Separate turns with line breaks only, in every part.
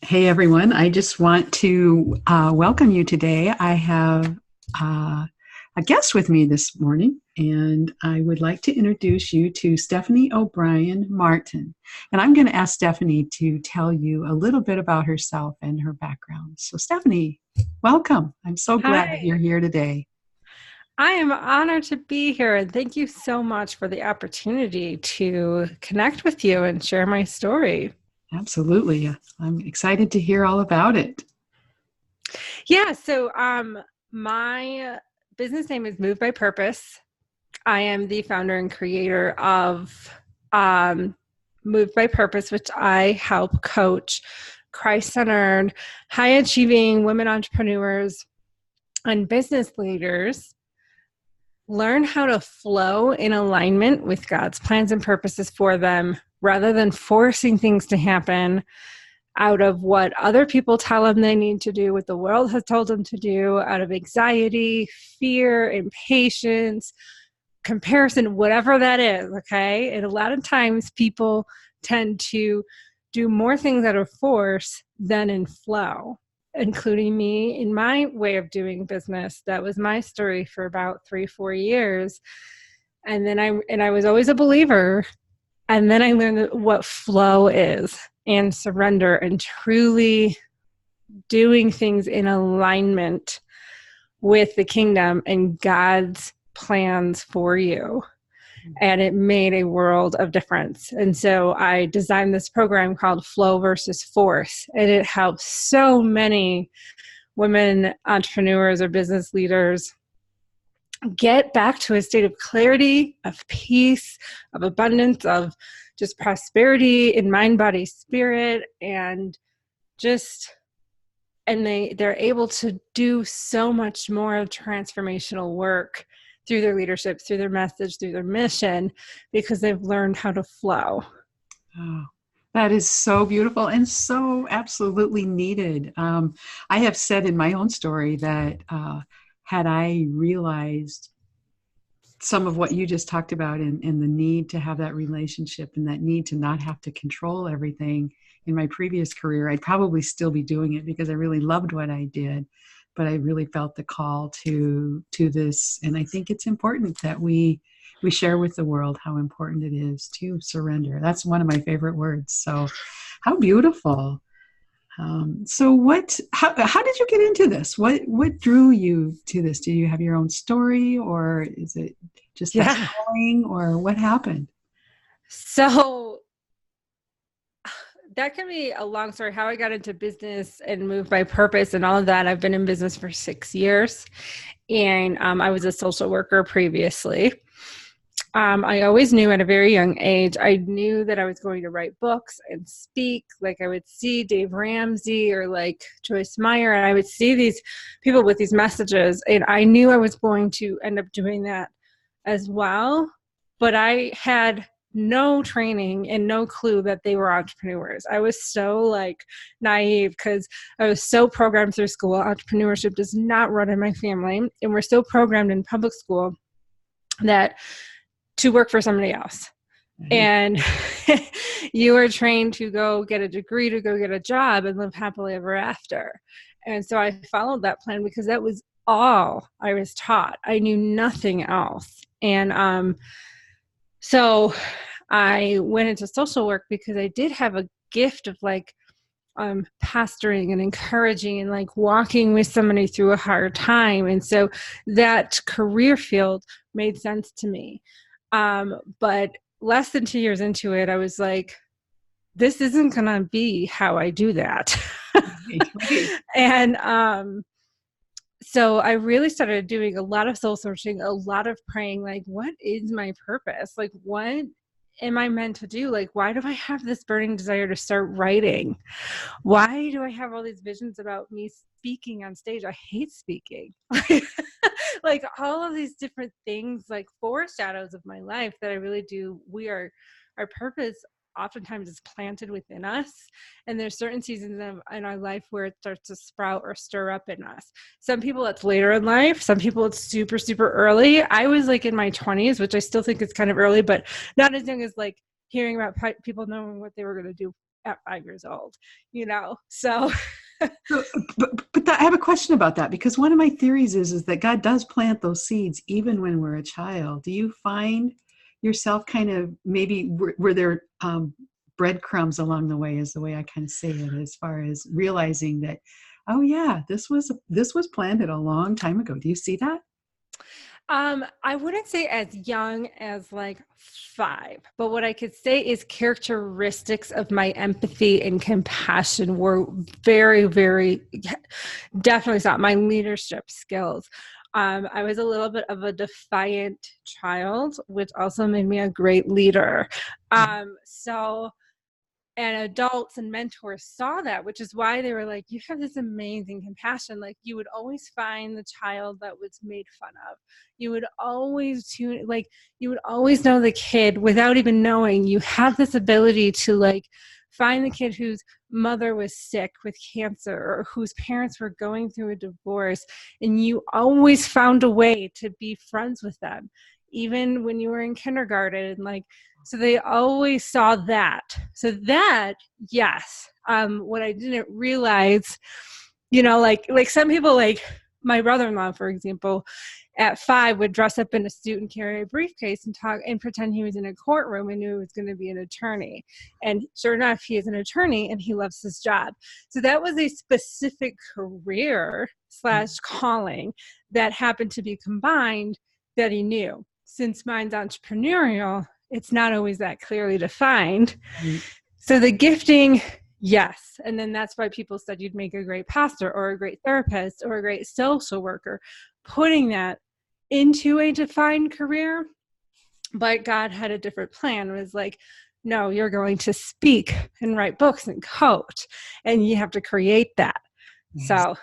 Hey everyone, I just want to welcome you today. I have a guest with me this morning, and I would like to introduce you to Stephanie O'Brien Martin. And I'm going to ask Stephanie to tell you a little bit about herself and her background. So, Stephanie, welcome. I'm so glad that
Hi,
you're here today.
I am honored to be here and thank you so much for the opportunity to connect with you and share my story.
Absolutely. I'm excited to hear all about it.
My business name is Move by Purpose. I am the founder and creator of um, Move by Purpose, which I help coach Christ-centered, high-achieving women entrepreneurs and business leaders learn how to flow in alignment with God's plans and purposes for them rather than forcing things to happen out of what other people tell them they need to do, what the world has told them to do, out of anxiety, fear, impatience, comparison, whatever that is. Okay. And a lot of times people tend to do more things out of force than in flow, including me in my way of doing business. That was my story for about 3, 4 years. And I was always a believer. And then I learned what flow is and surrender and truly doing things in alignment with the kingdom and God's plans for you. And it made a world of difference. And so I designed this program called Flow versus Force, and it helps so many women entrepreneurs or business leaders get back to a state of clarity, of peace, of abundance, of just prosperity in mind, body, spirit, and just they're able to do so much more transformational work through their leadership, through their message, through their mission, because they've learned how to flow.
Oh, that is so beautiful and so absolutely needed. I have said in my own story that had I realized some of what you just talked about and the need to have that relationship and that need to not have to control everything in my previous career, I'd probably still be doing it because I really loved what I did. But I really felt the call to this, and I think it's important that we share with the world how important it is to surrender. That's one of my favorite words. So, how beautiful. How did you get into this? What drew you to this? Do you have your own story, or is it just that
Yeah.
calling, or what happened?
So that can be a long story how I got into business and moved by purpose and all of that. I've been in business for 6 years, and I was a social worker previously. I always knew at a very young age, I knew that I was going to write books and speak. Like I would see Dave Ramsey or like Joyce Meyer, and I would see these people with these messages, and I knew I was going to end up doing that as well. But I had no training and no clue that they were entrepreneurs. I was so like naive because I was so programmed through school. Entrepreneurship does not run in my family, and we're so programmed in public school that to work for somebody else.
Right.
And you are trained to go get a degree, to go get a job and live happily ever after. And so I followed that plan because that was all I was taught. I knew nothing else. And so I went into social work because I did have a gift of like pastoring and encouraging and like walking with somebody through a hard time. And so that career field made sense to me. But less than 2 years into it, I was like, this isn't going to be how I do that.
Right, right.
and so I really started doing a lot of soul searching, a lot of praying, like, what is my purpose? Like, what am I meant to do? Like, why do I have this burning desire to start writing? Why do I have all these visions about me speaking on stage? I hate speaking. Like all of these different things, like foreshadows of my life that I really do. Our purpose oftentimes is planted within us. And there's certain seasons in our life where it starts to sprout or stir up in us. Some people it's later in life. Some people it's super, super early. I was like in my 20s, which I still think is kind of early, but not as young as like hearing about people knowing what they were going to do at 5 years old, so.
So, I have a question about that, because one of my theories is that God does plant those seeds even when we're a child. Do you find yourself kind of, maybe were there breadcrumbs along the way, is the way I kind of say it, as far as realizing that, oh yeah, this was planted a long time ago. Do you see that?
I wouldn't say as young as like 5, but what I could say is characteristics of my empathy and compassion were very, very definitely not my leadership skills. I was a little bit of a defiant child, which also made me a great leader. So and adults and mentors saw that, which is why they were like, you have this amazing compassion. Like, you would always find the child that was made fun of. You would always you would always know the kid without even knowing. You have this ability to like find the kid whose mother was sick with cancer or whose parents were going through a divorce, and you always found a way to be friends with them, even when you were in kindergarten. So they always saw that. So that, yes. What I didn't realize, like some people, like my brother-in-law, for example, at 5 would dress up in a suit and carry a briefcase and talk and pretend he was in a courtroom and knew he was going to be an attorney. And sure enough, he is an attorney and he loves his job. So that was a specific career / calling that happened to be combined that he knew. Since mine's entrepreneurial, it's not always that clearly defined. Mm-hmm. So the gifting, yes. And then that's why people said you'd make a great pastor or a great therapist or a great social worker, putting that into a defined career. But God had a different plan. It was like, no, you're going to speak and write books and coach, and you have to create that. Yes. So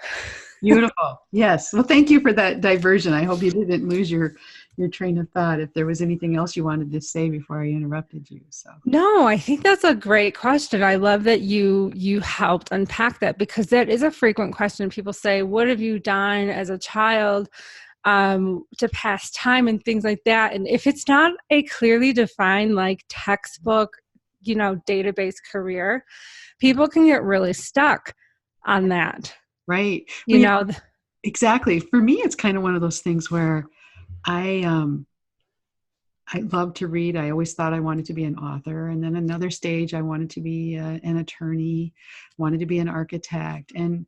beautiful. Yes. Well, thank you for that diversion. I hope you didn't lose your train of thought, if there was anything else you wanted to say before I interrupted you. So
no, I think that's a great question. I love that you helped unpack that, because that is a frequent question. People say, what have you done as a child to pass time and things like that? And if it's not a clearly defined, like textbook, database career, people can get really stuck on that.
Right.
Exactly.
For me, it's kind of one of those things where I love to read. I always thought I wanted to be an author. And then another stage, I wanted to be an attorney, wanted to be an architect, and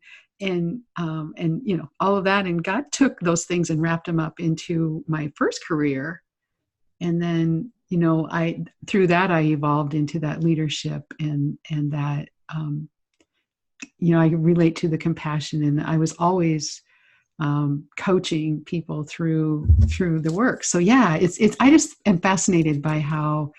all of that. And God took those things and wrapped them up into my first career. And then, through that, I evolved into that leadership and that, I relate to the compassion, and I was always coaching people through the work. So yeah, it's I just am fascinated by how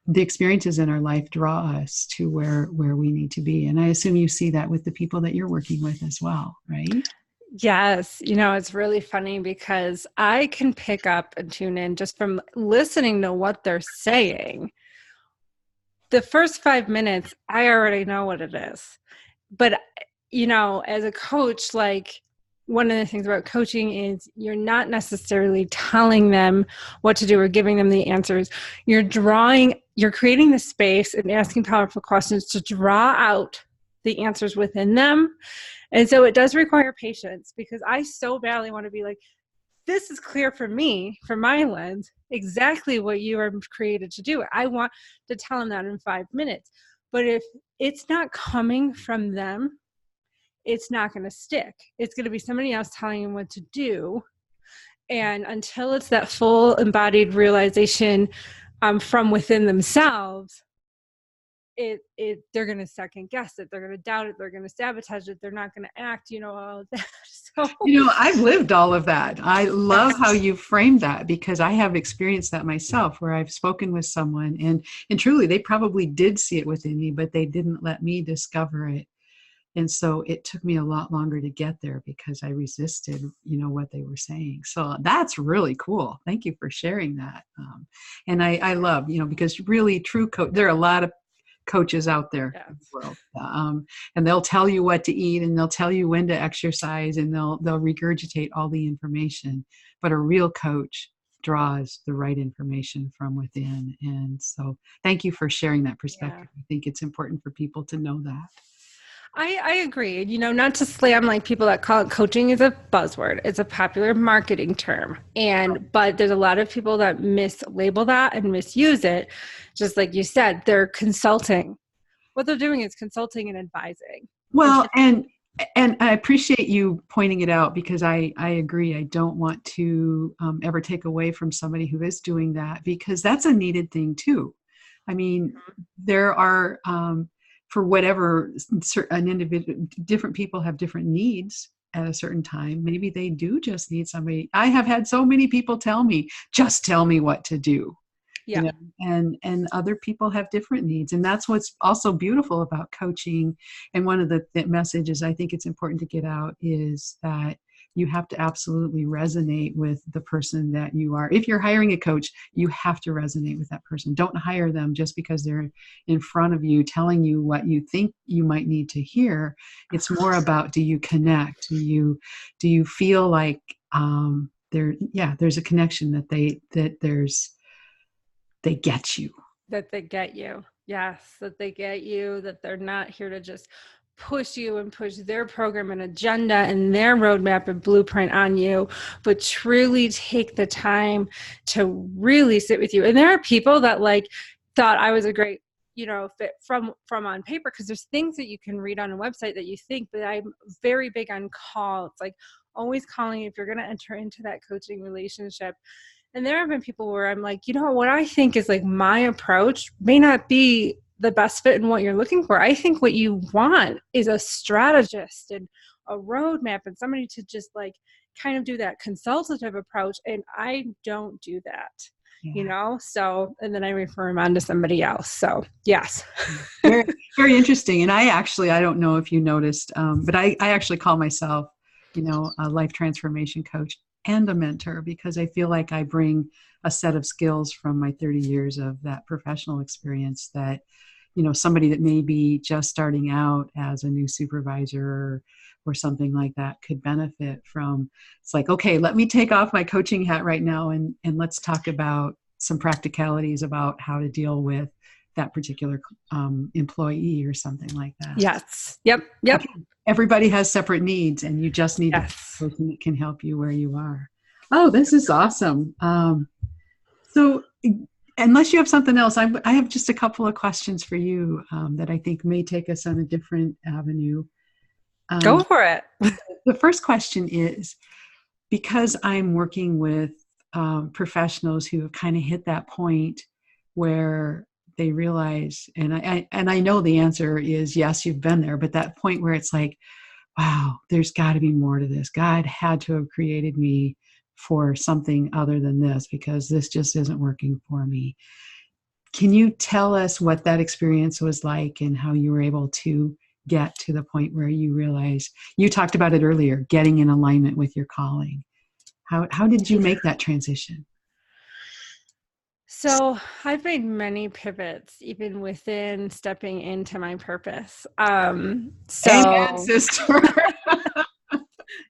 the experiences in our life draw us to where we need to be. And I assume you see that with the people that you're working with as well, right?
Yes. It's really funny because I can pick up and tune in just from listening to what they're saying. The first 5 minutes, I already know what it is. But, as a coach, like, one of the things about coaching is you're not necessarily telling them what to do or giving them the answers. You're creating the space and asking powerful questions to draw out the answers within them. And so it does require patience, because I so badly want to be like, this is clear for me, from my lens, exactly what you are created to do. I want to tell them that in 5 minutes. But if it's not coming from them, it's not going to stick. It's going to be somebody else telling them what to do. And until it's that full embodied realization from within themselves, they're going to second guess it. They're going to doubt it. They're going to sabotage it. They're not going to act, all of that. So,
I've lived all of that. I love how you framed that, because I have experienced that myself, where I've spoken with someone and truly they probably did see it within me, but they didn't let me discover it. And so it took me a lot longer to get there because I resisted, what they were saying. So that's really cool. Thank you for sharing that. And I love, because really true there are a lot of coaches out there in the world. And they'll tell you what to eat, and they'll tell you when to exercise, and they'll regurgitate all the information. But a real coach draws the right information from within. And so thank you for sharing that
Yeah.
perspective. I think it's important for people to know that.
I agree. Not to slam like people that call it coaching is a buzzword. It's a popular marketing term. But there's a lot of people that mislabel that and misuse it. Just like you said, they're consulting. What they're doing is consulting and advising.
Well, and I appreciate you pointing it out, because I agree. I don't want to ever take away from somebody who is doing that, because that's a needed thing too. I mean, there are, for whatever an individual, different people have different needs at a certain time. Maybe they do just need somebody. I have had so many people tell me, just tell me what to do.
Yeah.
And other people have different needs, and that's what's also beautiful about coaching. And one of the messages I think it's important to get out is that you have to absolutely resonate with the person that you are. If you're hiring a coach, you have to resonate with that person. Don't hire them just because they're in front of you telling you what you think you might need to hear. It's more about, do you connect? Do you feel like there's a connection, that they get you.
That they get you. Yes, that they get you, that they're not here to just push you and push their program and agenda and their roadmap and blueprint on you, but truly take the time to really sit with you. And there are people that like thought I was a great, fit from on paper, because there's things that you can read on a website that you think, but I'm very big on call. It's like always calling if you're going to enter into that coaching relationship. And there have been people where I'm like, what I think is like my approach may not be the best fit in what you're looking for. I think what you want is a strategist and a roadmap and somebody to just like kind of do that consultative approach. And I don't do that, so, and then I refer them on to somebody else. So yes.
Very, very interesting. And I don't know if you noticed, but I actually call myself, a life transformation coach and a mentor, because I feel like I bring a set of skills from my 30 years of that professional experience that, somebody that may be just starting out as a new supervisor or something like that could benefit from. It's like, okay, let me take off my coaching hat right now and let's talk about some practicalities about how to deal with that particular employee or something like that.
Yes. Yep.
Okay. Everybody has separate needs, and you just need
yes.
the person that can help you where you are. Oh, this is awesome. So unless you have something else, I have just a couple of questions for you that I think may take us on a different avenue.
Go for it.
The first question is, because I'm working with professionals who have kind of hit that point where they realize, and I know the answer is yes, you've been there, but that point where it's like, wow, there's got to be more to this. God had to have created me for something other than this, because this just isn't working for me. Can you tell us what that experience was like and how you were able to get to the point where you realize, you talked about it earlier, getting in alignment with your calling? How did you make that transition?
So I've made many pivots, even within stepping into my purpose. Amen,
sister.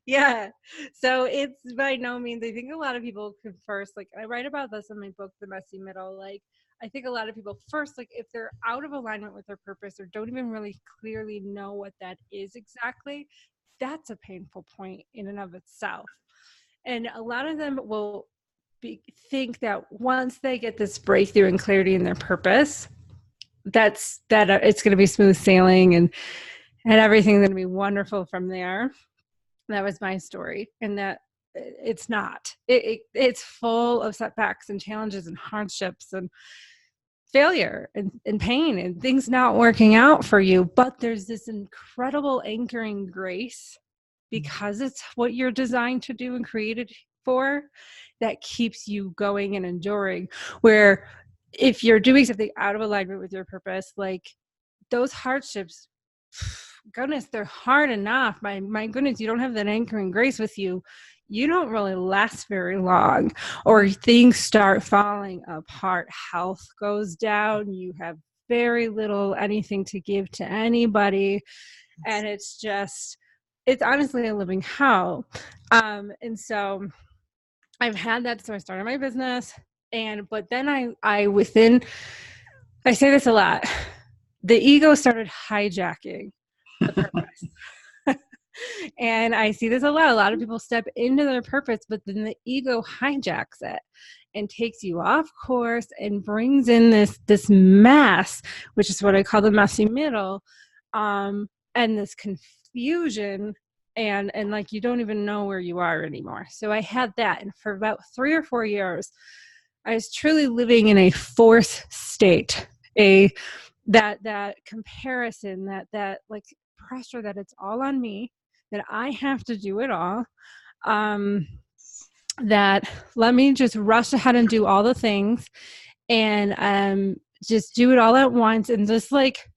Yeah. So it's by no means, I think a lot of people could first, like I write about this in my book, The Messy Middle. Like I think a lot of people first, like if they're out of alignment with their purpose or don't even really clearly know what that is exactly, that's a painful point in and of itself. And a lot of them will think that once they get this breakthrough and clarity in their purpose, that it's going to be smooth sailing and everything's going to be wonderful from there. That was my story, and that it's not. It's full of setbacks and challenges and hardships and failure and pain and things not working out for you. But there's this incredible anchoring grace, because it's what you're designed to do and created for, that keeps you going and enduring. Where if you're doing something out of alignment with your purpose, like those hardships, goodness, they're hard enough. My goodness, you don't have that anchoring grace with you, you don't really last very long, or things start falling apart. Health goes down. You have very little anything to give to anybody. And it's honestly a living hell. And so I've had that, so I started my business. But then I say this a lot, the ego started hijacking the purpose. And I see this a lot. A lot of people step into their purpose, but then the ego hijacks it and takes you off course and brings in this mess, which is what I call the messy middle, and this confusion, and like you don't even know where you are anymore. So I had that, and for about 3 or 4 years, I was truly living in a fourth state, a that comparison, that like pressure that it's all on me, that I have to do it all. That let me just rush ahead and do all the things, and just do it all at once, and just like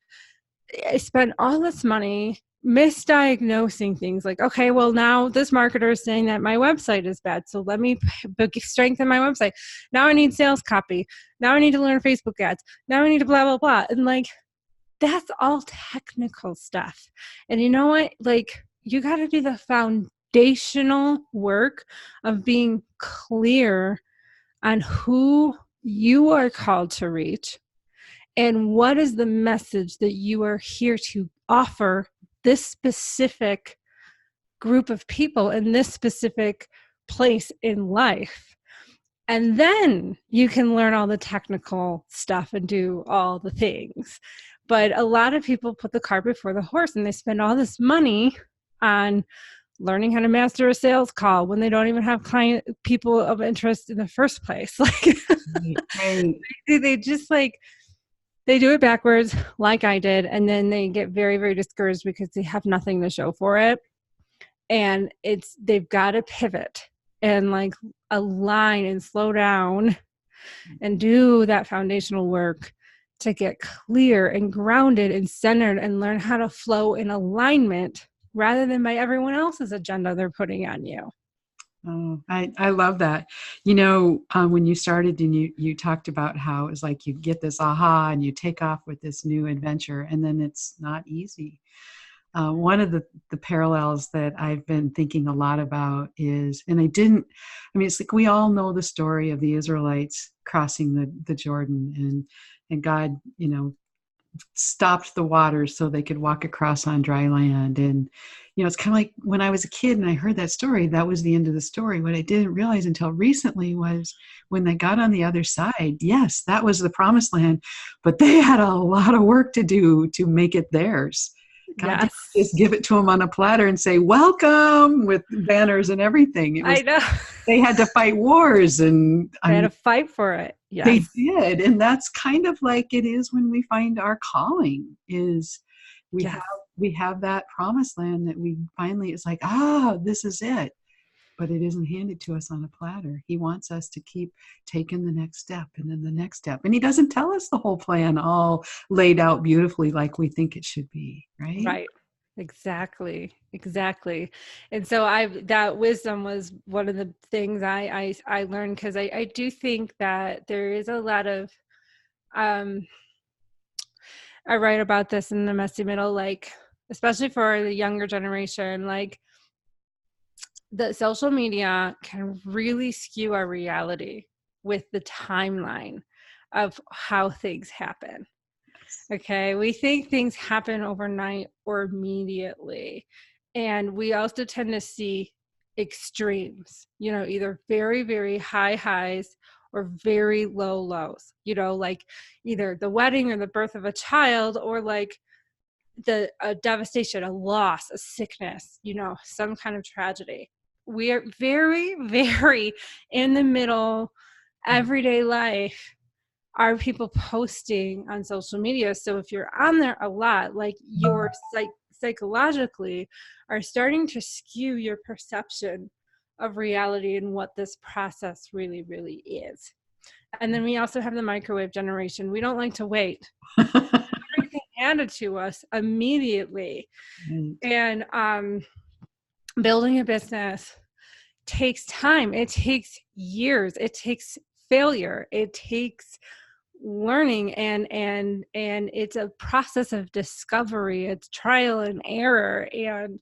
I spent all this money misdiagnosing things like, okay, well, now this marketer is saying that my website is bad, so let me strengthen my website. Now I need sales copy. Now I need to learn Facebook ads. Now I need to blah, blah, blah. And like, that's all technical stuff. And you know what? Like, you got to do the foundational work of being clear on who you are called to reach and what is the message that you are here to offer this specific group of people in this specific place in life. And then you can learn all the technical stuff and do all the things. But a lot of people put the cart before the horse, and they spend all this money on learning how to master a sales call when they don't even have people of interest in the first place. Like,
Right.
they just like, they do it backwards like I did, and then they get very, very discouraged because they have nothing to show for it. And they've got to pivot and like align and slow down and do that foundational work to get clear and grounded and centered and learn how to flow in alignment rather than by everyone else's agenda they're putting on you.
Oh, I love that. When you started and you talked about how it was like you get this aha and you take off with this new adventure, and then it's not easy. One of the parallels that I've been thinking a lot about is, it's like we all know the story of the Israelites crossing the Jordan, and God, stopped the waters so they could walk across on dry land. And it's kind of like when I was a kid and I heard that story, that was the end of the story. What I didn't realize until recently was when they got on the other side, yes, that was the promised land, but they had a lot of work to do to make it theirs. God didn't just give it to them on a platter and say, welcome, with banners and everything. It was,
I know.
They had to fight wars, and
they had to fight for it. Yes.
They did. And that's kind of like it is when we find our calling, is we have that promised land that we finally, it's like, this is it. But it isn't handed to us on a platter. He wants us to keep taking the next step and then the next step. And he doesn't tell us the whole plan all laid out beautifully like we think it should be, right?
Right. Exactly. And so that wisdom was one of the things I learned, because I do think that there is a lot of, I write about this in the messy middle, like, especially for the younger generation, like, the social media can really skew our reality with the timeline of how things happen. Okay, we think things happen overnight or immediately. And we also tend to see extremes, either very, very high highs or very low lows, like either the wedding or the birth of a child, or like a devastation, a loss, a sickness, some kind of tragedy. We are very, very in the middle, everyday life. Are people posting on social media? So if you're on there a lot, like, you're psychologically are starting to skew your perception of reality and what this process really, really is. And then we also have the microwave generation. We don't like to wait. Everything handed to us immediately. And building a business takes time. It takes years. It takes failure. It takes learning, and it's a process of discovery. It's trial and error. And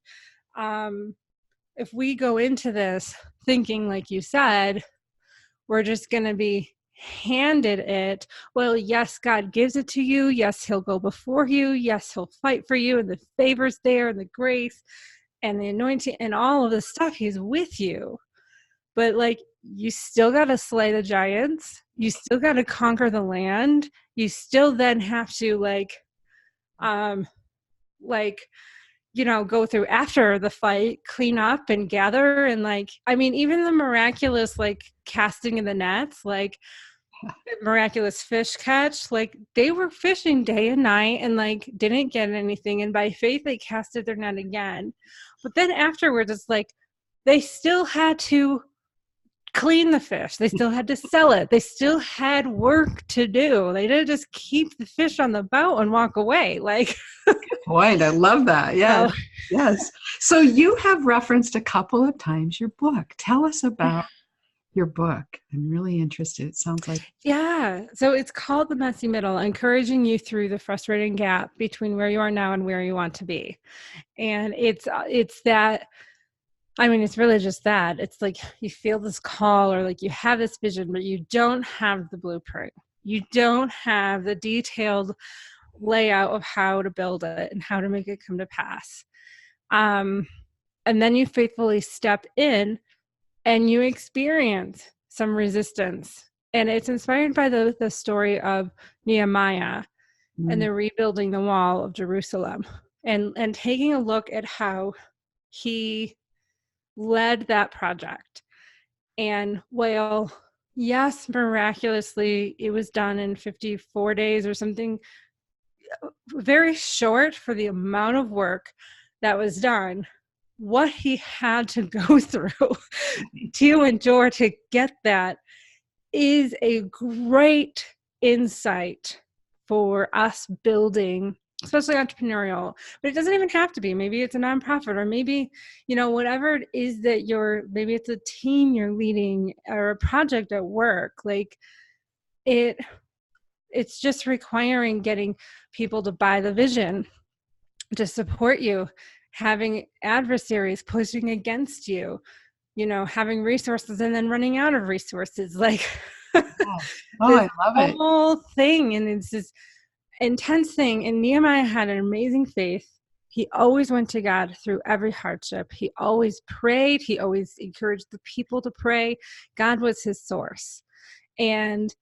if we go into this thinking, like you said, we're just going to be handed it. Well, yes, God gives it to you. Yes, he'll go before you. Yes, he'll fight for you, and the favor's there, and the grace and the anointing and all of the stuff. He's with you. But like, you still got to slay the giants. You still got to conquer the land. You still then have to like, go through after the fight, clean up and gather. And like, I mean, even the miraculous, like casting in the nets, like miraculous fish catch, like they were fishing day and night and like didn't get anything. And by faith, they casted their net again. But then afterwards, it's like, they still had to clean the fish. They still had to sell it. They still had work to do. They didn't just keep the fish on the boat and walk away. Like,
Point. I love that. Yes. Yes. So you have referenced a couple of times your book. Tell us about your book. I'm really interested. It sounds like.
Yeah. So it's called The Messy Middle, encouraging you through the frustrating gap between where you are now and where you want to be. And it's that, I mean, it's really just that. It's like you feel this call, or like you have this vision, but you don't have the blueprint. You don't have the detailed layout of how to build it and how to make it come to pass. And then you faithfully step in and you experience some resistance. And it's inspired by the story of Nehemiah and the rebuilding the wall of Jerusalem, and taking a look at how he led that project. And well, yes, miraculously, it was done in 54 days or something, very short for the amount of work that was done. What he had to go through to endure to get that is a great insight for us building, especially entrepreneurial. But it doesn't even have to be. Maybe it's a nonprofit, or maybe, whatever it is that maybe it's a team you're leading or a project at work. Like it's just requiring getting people to buy the vision, to support you, having adversaries pushing against you, having resources and then running out of resources. Like,
I love it.
Whole thing. And it's this intense thing. And Nehemiah had an amazing faith. He always went to God through every hardship. He always prayed. He always encouraged the people to pray. God was his source. And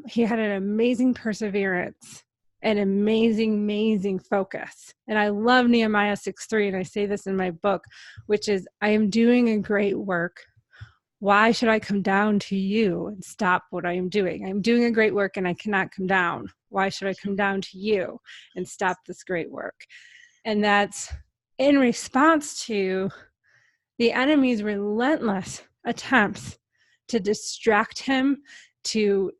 he had an amazing perseverance, an amazing focus. And I love Nehemiah 6:3, and I say this in my book, which is, I am doing a great work. Why should I come down to you and stop what I am doing? I'm doing a great work and I cannot come down. Why should I come down to you and stop this great work? And that's in response to the enemy's relentless attempts to distract him, to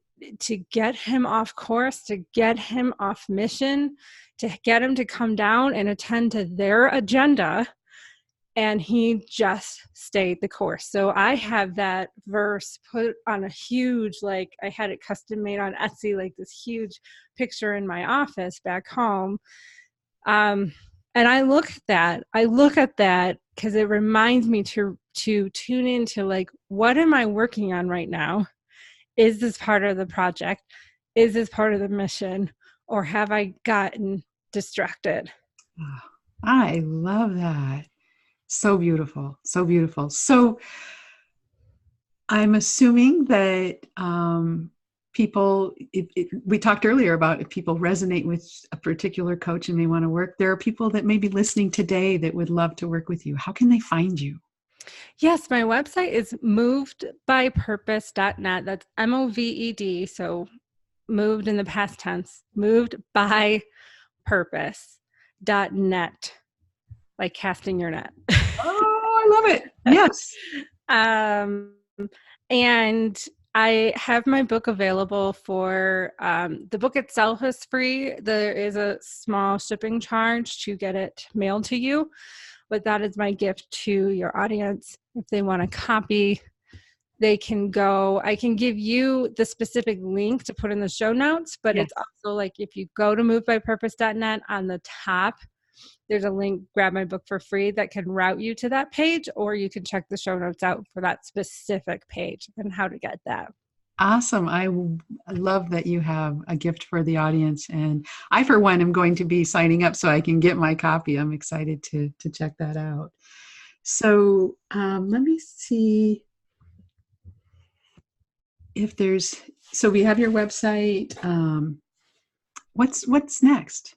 get him off course, to get him off mission, to get him to come down and attend to their agenda. And he just stayed the course. So I have that verse put on a huge, like, I had it custom made on Etsy, like this huge picture in my office back home. And I look at that because it reminds me to tune into, like, what am I working on right now? Is this part of the project? Is this part of the mission? Or have I gotten distracted?
I love that. So beautiful. So beautiful. So I'm assuming that people, we talked earlier about if people resonate with a particular coach and they want to work, there are people that may be listening today that would love to work with you. How can they find you?
Yes, my website is movedbypurpose.net. That's MOVED. So moved in the past tense, movedbypurpose.net, like casting your net.
Oh, I love it. Yes.
And I have my book available for, the book itself is free. There is a small shipping charge to get it mailed to you, but that is my gift to your audience. If they want a copy, they can go. I can give you the specific link to put in the show notes, but It's also like, if you go to movedbypurpose.net, on the top, there's a link, grab my book for free, that can route you to that page, or you can check the show notes out for that specific page and how to get that.
Awesome. I love that you have a gift for the audience. And I, for one, am going to be signing up so I can get my copy. I'm excited to check that out. So let me see if there's, so we have your website. What's next?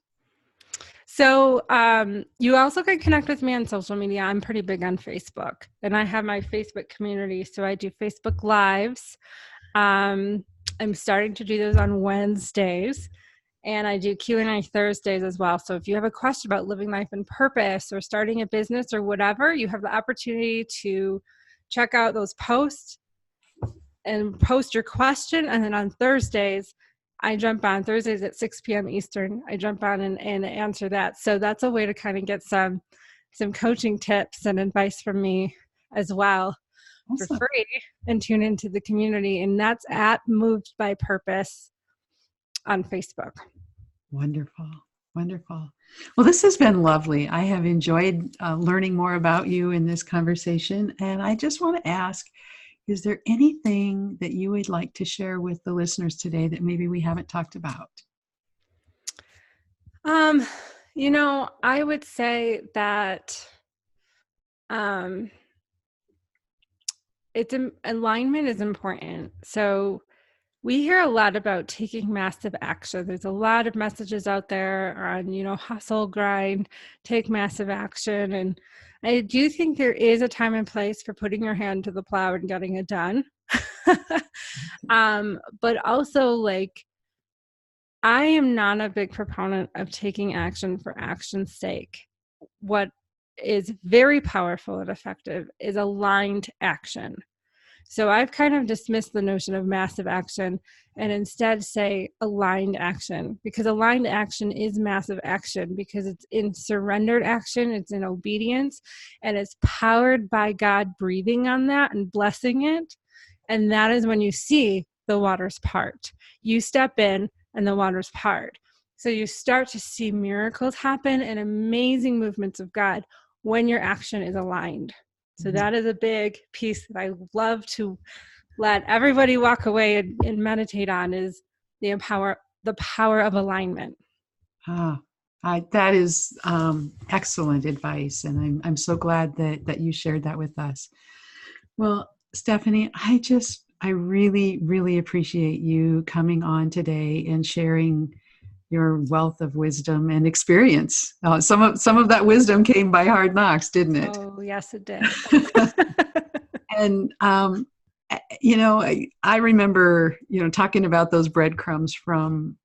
So you also can connect with me on social media. I'm pretty big on Facebook, and I have my Facebook community. So I do Facebook Lives. I'm starting to do those on Wednesdays, and I do Q&A Thursdays as well. So if you have a question about living life in purpose or starting a business or whatever, you have the opportunity to check out those posts and post your question. And then on Thursdays, I jump on Thursdays at 6 p.m. Eastern. I jump on and answer that. So that's a way to kind of get some coaching tips and advice from me as well. Awesome. For free, and tune into the community. And that's at Moved by Purpose on Facebook.
Wonderful. Wonderful. Well, this has been lovely. I have enjoyed learning more about you in this conversation. And I just want to ask, is there anything that you would like to share with the listeners today that maybe we haven't talked about?
I would say that alignment is important. So we hear a lot about taking massive action. There's a lot of messages out there on, hustle, grind, take massive action. And I do think there is a time and place for putting your hand to the plow and getting it done. But also, I am not a big proponent of taking action for action's sake. What is very powerful and effective is aligned action. So I've kind of dismissed the notion of massive action and instead say aligned action, because aligned action is massive action, because it's in surrendered action, it's in obedience, and it's powered by God breathing on that and blessing it. And that is when you see the waters part. You step in and the waters part. So you start to see miracles happen and amazing movements of God when your action is aligned. So that is a big piece that I love to let everybody walk away and meditate on, is the power of alignment.
That is excellent advice. And I'm so glad that you shared that with us. Well, Stephanie, I really, really appreciate you coming on today and sharing your wealth of wisdom and experience. Some of that wisdom came by hard knocks, didn't it?
Oh, yes, it did.
And, I remember, talking about those breadcrumbs from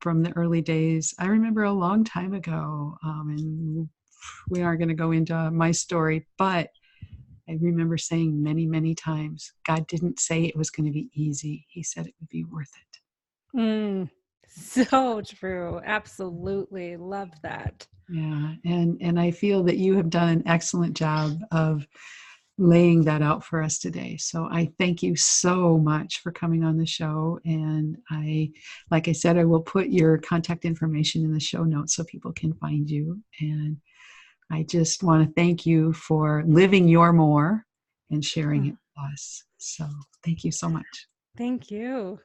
the early days. I remember a long time ago, and we aren't going to go into my story, but I remember saying many, many times, God didn't say it was going to be easy. He said it would be worth it.
So true. Absolutely. Love that.
Yeah. And I feel that you have done an excellent job of laying that out for us today. So I thank you so much for coming on the show. And like I said, I will put your contact information in the show notes so people can find you. And I just want to thank you for living your more and sharing it with us. So thank you so much.
Thank you.